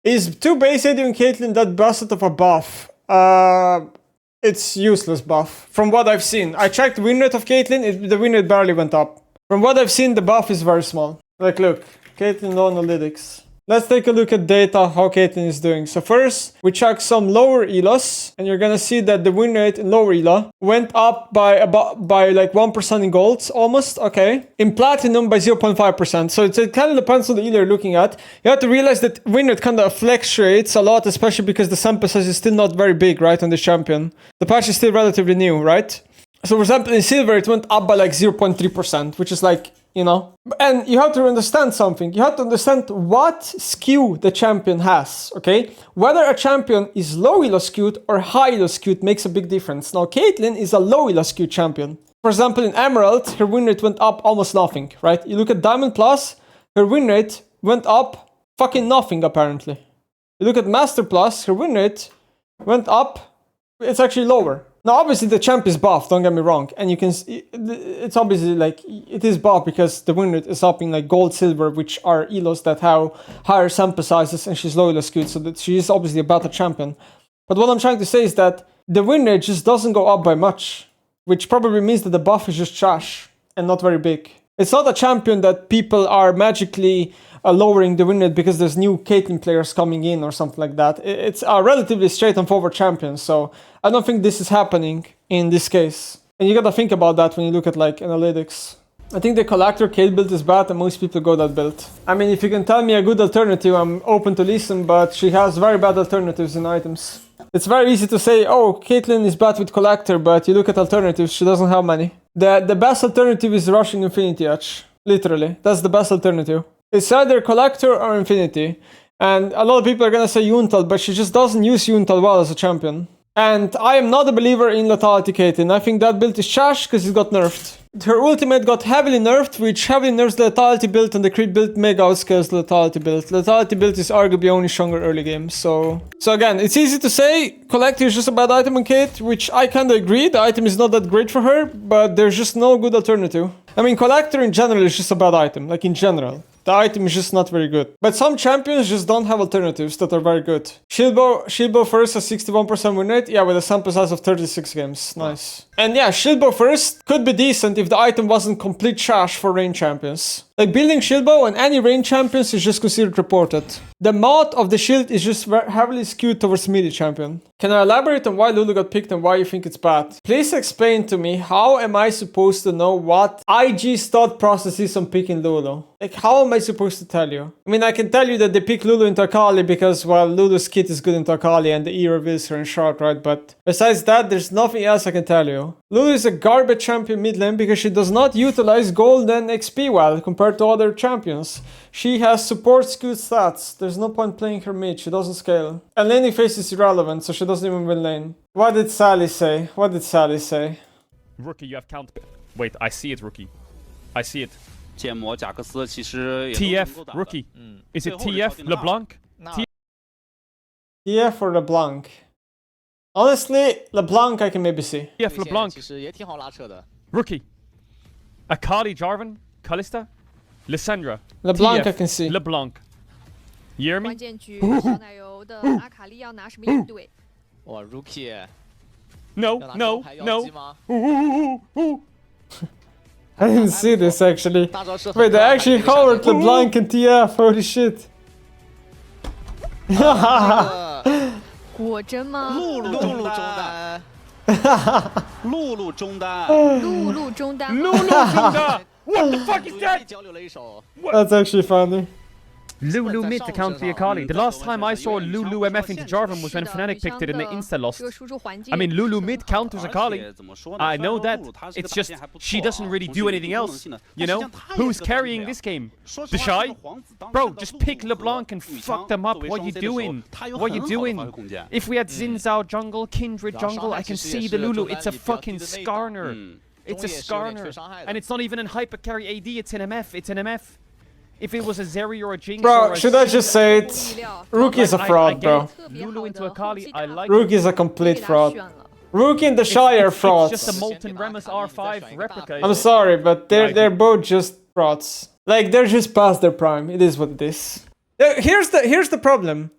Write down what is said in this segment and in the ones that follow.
Is 2 base AD on Caitlyn that busted of a buff? It's useless buff. From what I've seen. I checked win rate of Caitlyn, the win rate barely went up. From what I've seen, the buff is very small. Like look, Caitlyn low analytics. Let's take a look at data, how Caitlyn is doing. So first, we check some lower elos, and you're gonna see that the win rate in lower elo went up by like 1% in golds, almost, okay. In platinum by 0.5%. So it kind of depends on the elo you're looking at. You have to realize that win rate kind of fluctuates a lot, especially because the sample size is still not very big, right, on this champion. The patch is still relatively new, right? So for example, in silver, it went up by like 0.3%, which is like, you know, and you have to understand something. You have to understand what skew the champion has, okay? Whether a champion is low elo skewed or high elo skewed makes a big difference. Now, Caitlyn is a low elo skewed champion. For example, in Emerald, her win rate went up almost nothing, right? You look at Diamond Plus, her win rate went up fucking nothing, apparently. You look at Master Plus, her win rate went up, it's actually lower. Now, obviously, the champ is buffed, don't get me wrong. And you can see, it's obviously like, it is buffed because the win rate is up in like gold, silver, which are elos that have higher sample sizes, and she's low elo skewed, so that she is obviously a better champion. But what I'm trying to say is that the win rate just doesn't go up by much, which probably means that the buff is just trash and not very big. It's not a champion that people are magically lowering the win rate because there's new Caitlyn players coming in or something like that. It's a relatively straight and forward champion, so I don't think this is happening in this case. And you gotta think about that when you look at like analytics. I think the Collector Cade build is bad and most people go that build. I mean, if you can tell me a good alternative, I'm open to listen, but she has very bad alternatives in items. It's very easy to say, oh, Caitlyn is bad with Collector, but you look at alternatives, she doesn't have many. The best alternative is rushing Infinity Edge. Literally, that's the best alternative. It's either Collector or Infinity. And a lot of people are gonna say Yuntal, but she just doesn't use Yuntal well as a champion. And I am not a believer in Lethality Caitlyn. I think that build is trash because it got nerfed. Her ultimate got heavily nerfed, which heavily nerfs the Lethality build, and the crit build mega outscales the Lethality build. Lethality build is arguably only stronger early game, so again, it's easy to say Collector is just a bad item on Kate, which I kinda agree. The item is not that great for her, but there's just no good alternative. I mean, Collector in general is just a bad item, like in general. The item is just not very good. But some champions just don't have alternatives that are very good. Shieldbow first has 61% win rate. Yeah, with a sample size of 36 games. Nice. And yeah, Shieldbow first could be decent if the item wasn't complete trash for range champions. Like building Shieldbow and any range champions is just considered reported. The mod of the shield is just heavily skewed towards melee champion. Can I elaborate on why Lulu got picked and why you think it's bad? Please explain to me, how am I supposed to know what IG's thought process is on picking Lulu? Like, how am I supposed to tell you? I mean, I can tell you that they pick Lulu into Akali because, well, Lulu's kit is good into Akali and the E reveals her in short, right? But besides that, there's nothing else I can tell you. Lulu is a garbage champion mid lane because she does not utilize gold and XP well compared to other champions. She has support skewed stats. There's no point playing her mid, she doesn't scale. And laning phase is irrelevant, so she doesn't even win lane. What did Sally say? What did Sally say? Rookie, you have count. Wait, I see it, Rookie. I see it. 建模贾克斯其实 TF Rookie. Is it TF LeBlanc? TF or LeBlanc? Honestly, LeBlanc I can maybe see. TF LeBlanc. Rookie. Akali Jarvan, Kalista, Lissandra. LeBlanc TF, I can see. LeBlanc. You hear me? 关键局小奶油的阿卡丽要拿什么应对？哇 ，Rookie， No, no, no. I didn't see this actually. Wait, they actually covered LeBlanc and TF, holy shit. 果真吗？露露中单，露露中单，露露中单。露露中单。What the fuck is that? 交流了一手。 That's actually funny. Lulu Mid to counter the Akali. The last time I saw Lulu MF into Jarvan was when Fnatic picked it and they insta lost. I mean, Lulu Mid counters Akali. I know that. It's just, she doesn't really do anything else. You know? Who's carrying this game? The Shy? Bro, just pick LeBlanc and fuck them up. What you doing? What you doing? If we had Xin Zhao jungle, Kindred jungle, I can see the Lulu. It's a fucking Skarner. It's a Skarner. And it's not even in hyper carry AD, it's an MF. It's an MF. If it was a Zeri or a Jinx bro, or a should I just say it? Rookie is a fraud, bro. Lulu into Akali, I like Rookie is a complete fraud. Rookie and the Shy are frauds. It's just a Molten Remus R5 replica. I'm sorry, but they're both just frauds. Like, they're just past their prime. It is what it is. Here's the problem.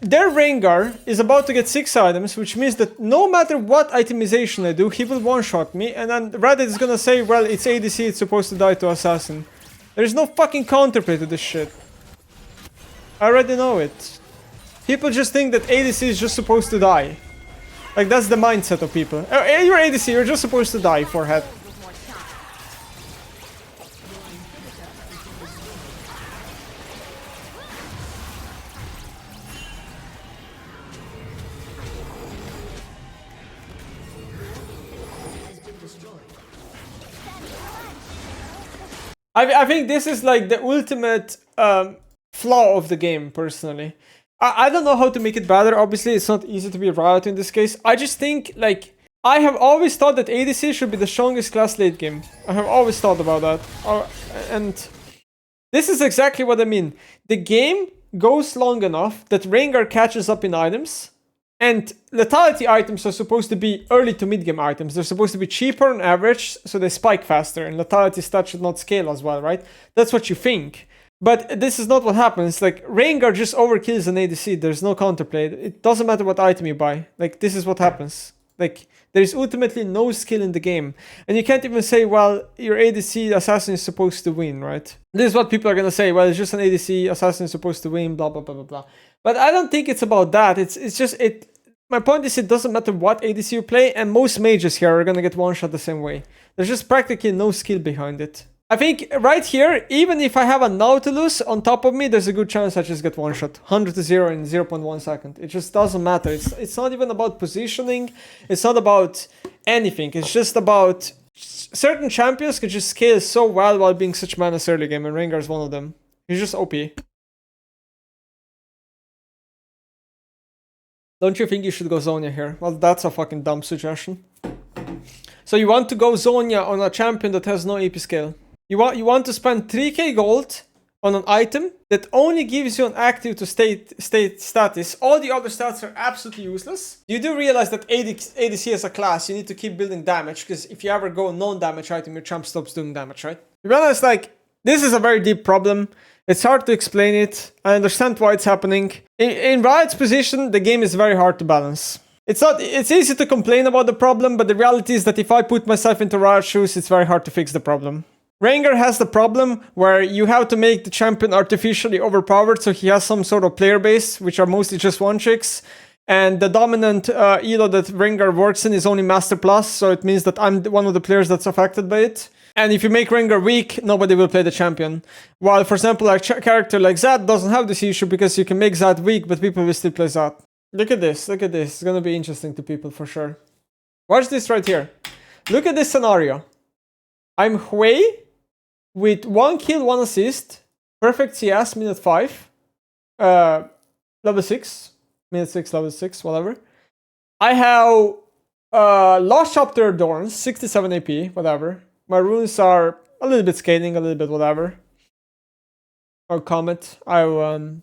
their Rengar is about to get 6 items, which means that no matter what itemization I do, he will one-shot me, and then Reddit is gonna say, well, it's ADC, it's supposed to die to Assassin. There's no fucking counterplay to this shit. I already know it. People just think that ADC is just supposed to die. Like, that's the mindset of people. Oh, you're ADC, you're just supposed to die, forehead. I think this is like the ultimate flaw of the game, personally. I don't know how to make it better. Obviously, it's not easy to be Riot in this case. I just think, like, I have always thought that ADC should be the strongest class late game. I have always thought about that. And this is exactly what I mean. The game goes long enough that Rengar catches up in items. And lethality items are supposed to be early to mid game items. They're supposed to be cheaper on average, so they spike faster. And lethality stats should not scale as well, right? That's what you think. But this is not what happens. Like, Rengar just overkills an ADC. There's no counterplay. It doesn't matter what item you buy. Like, this is what happens. Like, there is ultimately no skill in the game. And you can't even say, well, your ADC assassin is supposed to win, right? This is what people are gonna say. Well, it's just an ADC assassin is supposed to win, blah, blah, blah, blah, blah. But I don't think it's about that. It's just, my point is, it doesn't matter what ADC you play, and most mages here are gonna get one shot the same way. There's just practically no skill behind it. I think right here, even if I have a Nautilus on top of me, there's a good chance I just get one shot. 100 to 0 in 0.1 second. It just doesn't matter. It's not even about positioning. It's not about anything. It's just about certain champions can just scale so well while being such menace early game, and Rengar is one of them. He's just OP. Don't you think you should go Zonya here? Well, that's a fucking dumb suggestion. So you want to go Zonya on a champion that has no AP scale. You want to spend 3k gold on an item that only gives you an active to state status. All the other stats are absolutely useless. You do realize that ADC as a class, you need to keep building damage, because if you ever go non-damage item, your champ stops doing damage, right? To be honest, like, this is a very deep problem. It's hard to explain it. I understand why it's happening. In Riot's position, the game is very hard to balance. It's easy to complain about the problem, but the reality is that if I put myself into Riot's shoes, it's very hard to fix the problem. Rengar has the problem where you have to make the champion artificially overpowered, so he has some sort of player base, which are mostly just one-tricks. And the dominant elo that Rengar works in is only Master Plus, so it means that I'm one of the players that's affected by it. And if you make Rengar weak, nobody will play the champion. While, for example, a character like Zed doesn't have this issue because you can make Zed weak, but people will still play Zed. Look at this, look at this. It's gonna be interesting to people for sure. Watch this right here. Look at this scenario. I'm Hui with 1 kill, 1 assist, perfect CS, minute 5, level 6, minute 6, level 6, whatever. I have Lost Chapter Dorns, 67 AP, whatever. My runes are a little bit scaling, a little bit whatever. Or Comet, I have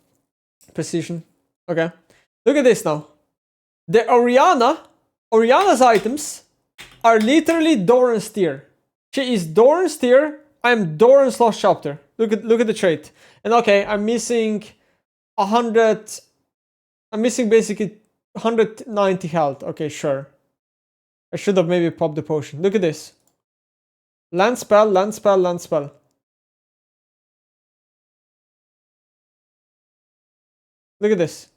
Precision, okay. Look at this now. The Orianna's items are literally Doran's tier. She is Doran's tier. I'm Doran's Lost Chapter. Look at the trait. And okay, I'm missing 100. I'm missing basically 190 health. Okay, sure. I should have maybe popped the potion. Look at this. Land spell, land spell, land spell. Look at this.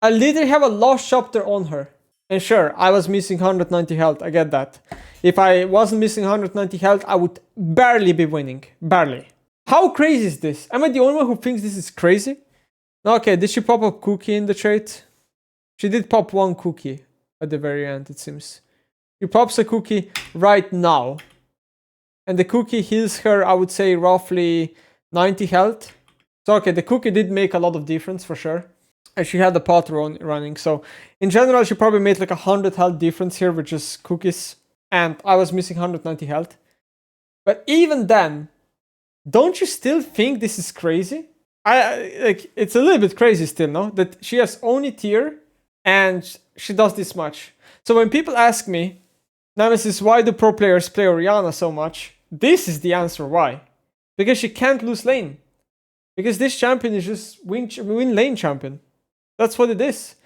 I literally have a Lost Chapter on her. And sure, I was missing 190 health. I get that. If I wasn't missing 190 health, I would barely be winning. Barely. How crazy is this? Am I the only one who thinks this is crazy? Okay, did she pop a cookie in the trait? She did pop 1 cookie at the very end, it seems. She pops a cookie right now. And the cookie heals her, I would say, roughly 90 health. So okay, the cookie did make a lot of difference for sure. And she had the pot running. So in general, she probably made like 100 health difference here with just cookies. And I was missing 190 health. But even then, don't you still think this is crazy? Like, it's a little bit crazy still, no? That she has only tier and she does this much. So when people ask me, Nemesis, why do pro players play Orianna so much? This is the answer why. Because she can't lose lane. Because this champion is just win lane champion. That's what it is.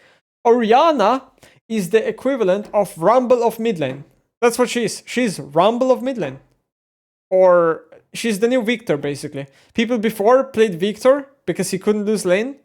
Orianna is the equivalent of Rumble of mid lane. That's what she is. She's Rumble of mid lane. Or she's the new Victor, basically. People before played Victor because he couldn't lose lane.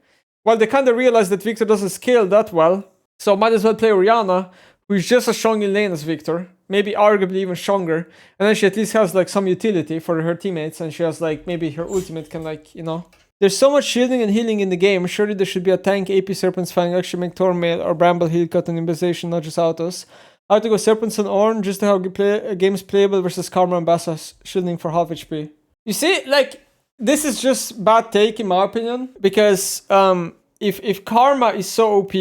Well, they kind of realized that Victor doesn't scale that well. So might as well play Orianna, who is just as strong in lane as Victor. Maybe arguably even stronger. And then she at least has like some utility for her teammates. And she has like, maybe her ultimate can like, you know. There's so much shielding and healing in the game. Surely there should be a tank, AP, Serpents, Fang, actually make Tormail or Bramble heal, cut and immunization, not just autos. How to go Serpents and Ornn, just to how games playable versus Karma and Bassa shielding for half HP. You see, like, this is just bad take in my opinion. Because if Karma is so OP,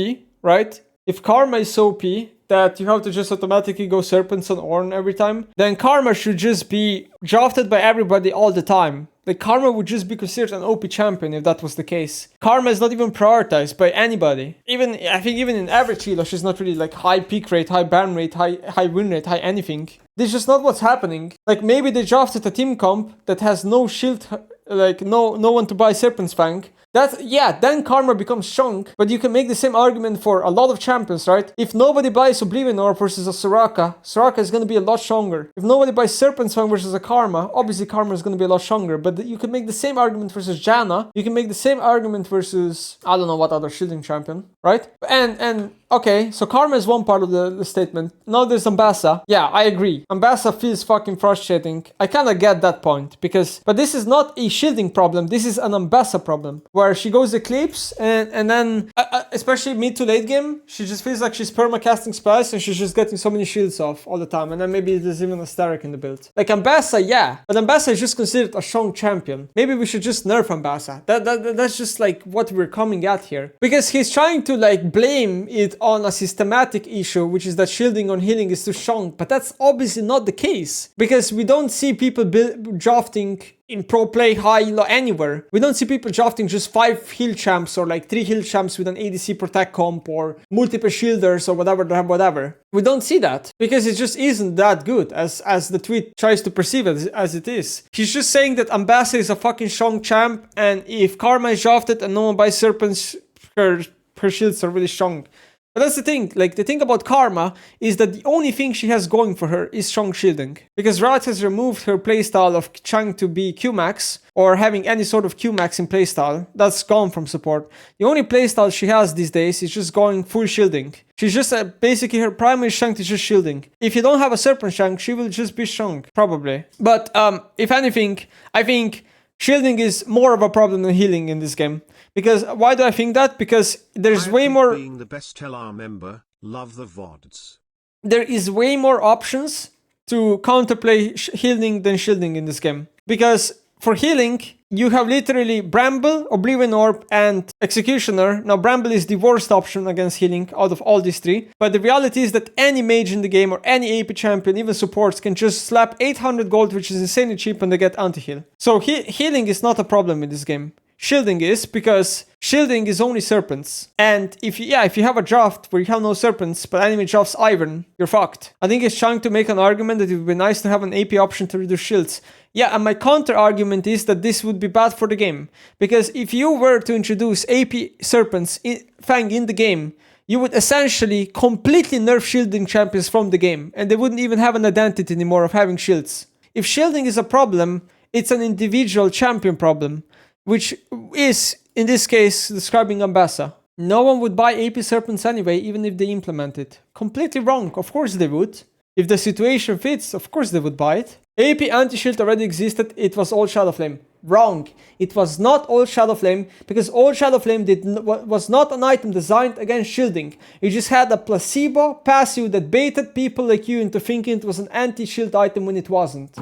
right? If Karma is so OP that you have to just automatically go Serpents and Ornn every time, then Karma should just be drafted by everybody all the time. Like, Karma would just be considered an OP champion if that was the case. Karma is not even prioritized by anybody. I think even in average elo, she's not really like high peak rate, high ban rate, high win rate, high anything. This is just not what's happening. Like, maybe they drafted a team comp that has no shield, like no one to buy Serpents Fang. Then Karma becomes strong, but you can make the same argument for a lot of champions, right? If nobody buys Oblivion Orb versus a Soraka is going to be a lot stronger. If nobody buys Serpents Fang versus a Karma, obviously Karma is going to be a lot stronger, but you can make the same argument versus Janna, you can make the same argument versus, I don't know what other shielding champion, right? And okay, so Karma is one part of the statement. Now there's Ambassa. Yeah, I agree. Ambassa feels fucking frustrating. I kind of get that point, but this is not a shielding problem, this is an Ambassa problem. Where she goes Eclipse and then, especially mid to late game, she just feels like she's perma-casting spells and she's just getting so many shields off all the time. And then maybe there's even a Starek in the build. Like Ambassa, yeah. But Ambassa is just considered a strong champion. Maybe we should just nerf Ambassa. That's just like what we're coming at here. Because he's trying to like blame it on a systematic issue, which is that shielding on healing is too strong. But that's obviously not the case. Because we don't see people drafting in pro play high elo anywhere. We don't see people drafting just 5 heal champs or like 3 heal champs with an ADC protect comp or multiple shielders or whatever. We don't see that because it just isn't that good as the tweet tries to perceive it as it is. He's just saying that Ambassa is a fucking strong champ, and if Karma is drafted and no one buys Serpents, her shields are really strong. But that's the thing, like the thing about Karma is that the only thing she has going for her is strong shielding. Because Riot has removed her playstyle of trying to be Qmax or having any sort of Qmax in playstyle. That's gone from support. The only playstyle she has these days is just going full shielding. She's just basically her primary strength is just shielding. If you don't have a Serpent strength, she will just be strong, probably. But if anything, I think shielding is more of a problem than healing in this game. Because why do I think that? Because there's way more. Being the best LR member, love the VODs. There is way more options to counterplay healing than shielding in this game. Because for healing, you have literally Bramble, Oblivion Orb, and Executioner. Now, Bramble is the worst option against healing out of all these 3. But the reality is that any mage in the game or any AP champion, even supports, can just slap 800 gold, which is insanely cheap, and they get anti-heal. So healing is not a problem in this game. Shielding is, because shielding is only Serpents. And if you have a draft where you have no Serpents, but enemy drafts Ivern, you're fucked. I think he's trying to make an argument that it would be nice to have an AP option to reduce shields. Yeah, and my counter argument is that this would be bad for the game. Because if you were to introduce AP Serpents Fang in the game, you would essentially completely nerf shielding champions from the game. And they wouldn't even have an identity anymore of having shields. If shielding is a problem, it's an individual champion problem. Which is, in this case, describing Ambassa. No one would buy AP Serpents anyway, even if they implement it. Completely wrong. Of course they would. If the situation fits, of course they would buy it. AP anti-shield already existed. It was all Shadow Flame. Wrong. It was not all Shadow Flame, because all Shadow Flame was not an item designed against shielding. It just had a placebo passive that baited people like you into thinking it was an anti-shield item when it wasn't.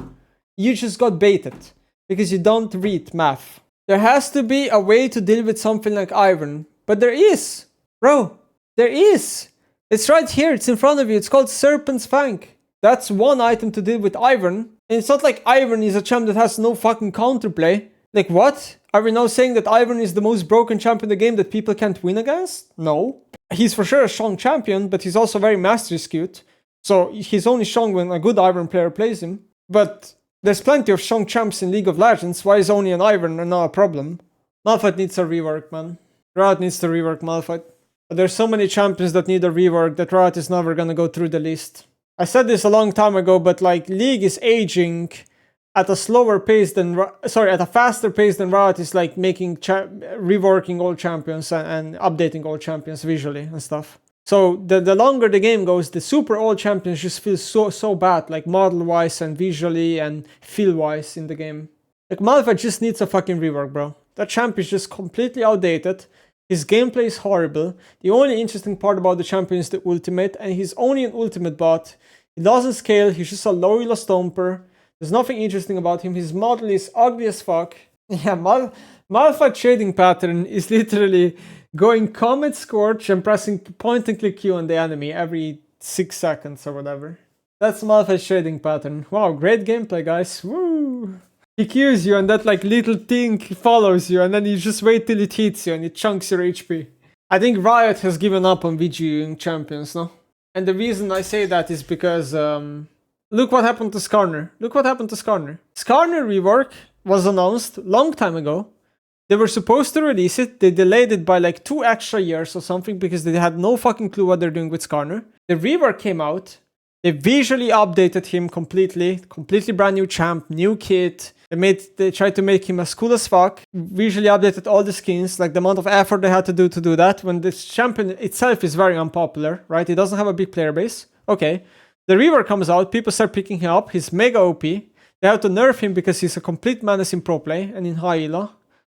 You just got baited. Because you don't read math. There has to be a way to deal with something like Ivern. But there is. Bro, there is. It's right here. It's in front of you. It's called Serpents Fang. That's one item to deal with Ivern. And it's not like Ivern is a champ that has no fucking counterplay. Like what? Are we now saying that Ivern is the most broken champ in the game that people can't win against? No. He's for sure a strong champion, but he's also very mastery skewed. So he's only strong when a good Ivern player plays him. But there's plenty of strong champs in League of Legends. Why is only an Ivern not a problem? Malphite needs a rework, man. Riot needs to rework Malphite. But there's so many champions that need a rework that Riot is never gonna go through the list. I said this a long time ago, but like League is aging at a slower pace than, at a faster pace than Riot is like making, reworking all champions and updating all champions visually and stuff. So the longer the game goes, the super old champions just feel so bad, like model-wise and visually and feel-wise in the game. Like Malphite just needs a fucking rework, bro. That champ is just completely outdated. His gameplay is horrible. The only interesting part about the champion is the ultimate, and he's only an ultimate bot. He doesn't scale, he's just a low-elo stomper. There's nothing interesting about him. His model is ugly as fuck. Yeah, Malphite trading pattern is literally going Comet Scorch and pressing point and click Q on the enemy every 6 seconds or whatever. That's Malphite's trading pattern. Wow, great gameplay, guys. Woo! He Qs you and that like little thing follows you and then you just wait till it hits you and it chunks your HP. I think Riot has given up on VGing champions, no? And the reason I say that is because, look what happened to Skarner. Look what happened to Skarner. Skarner Rework was announced long time ago. They were supposed to release it. They delayed it by like 2 extra years or something because they had no fucking clue what they're doing with Skarner. The rework came out. They visually updated him completely brand new champ, new kit. They tried to make him as cool as fuck. Visually updated all the skins, like the amount of effort they had to do that when this champion itself is very unpopular, right? He doesn't have a big player base. Okay. The rework comes out, people start picking him up, he's mega OP. They have to nerf him because he's a complete menace in pro play and in high elo.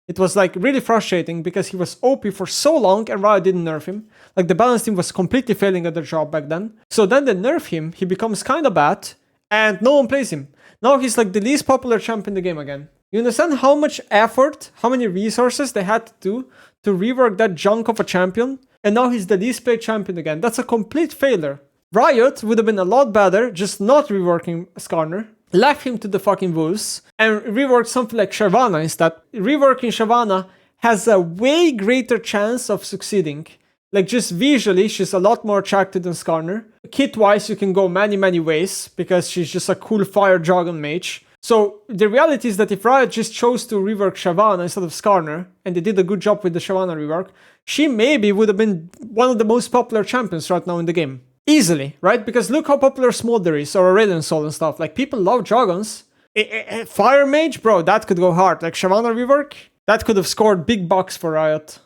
It was like really frustrating because he was OP for so long and Riot didn't nerf him. Like the balance team was completely failing at their job back then. So then they nerf him, he becomes kinda bad, and no one plays him. Now he's like the least popular champ in the game again. You understand how much effort, how many resources they had to do to rework that junk of a champion? And now he's the least played champion again. That's a complete failure. Riot would have been a lot better just not reworking Skarner, left him to the fucking wolves, and reworked something like Shyvana instead. Reworking Shyvana has a way greater chance of succeeding. Like just visually, she's a lot more attractive than Skarner. Kit-wise, you can go many ways because she's just a cool fire dragon mage. So the reality is that if Riot just chose to rework Shyvana instead of Skarner, and they did a good job with the Shyvana rework, she maybe would have been one of the most popular champions right now in the game. Easily, right? Because look how popular Smolder is, or Radiant Soul and stuff. Like, people love dragons. Fire Mage, bro, that could go hard. Like, Shyvana rework, that could have scored big bucks for Riot.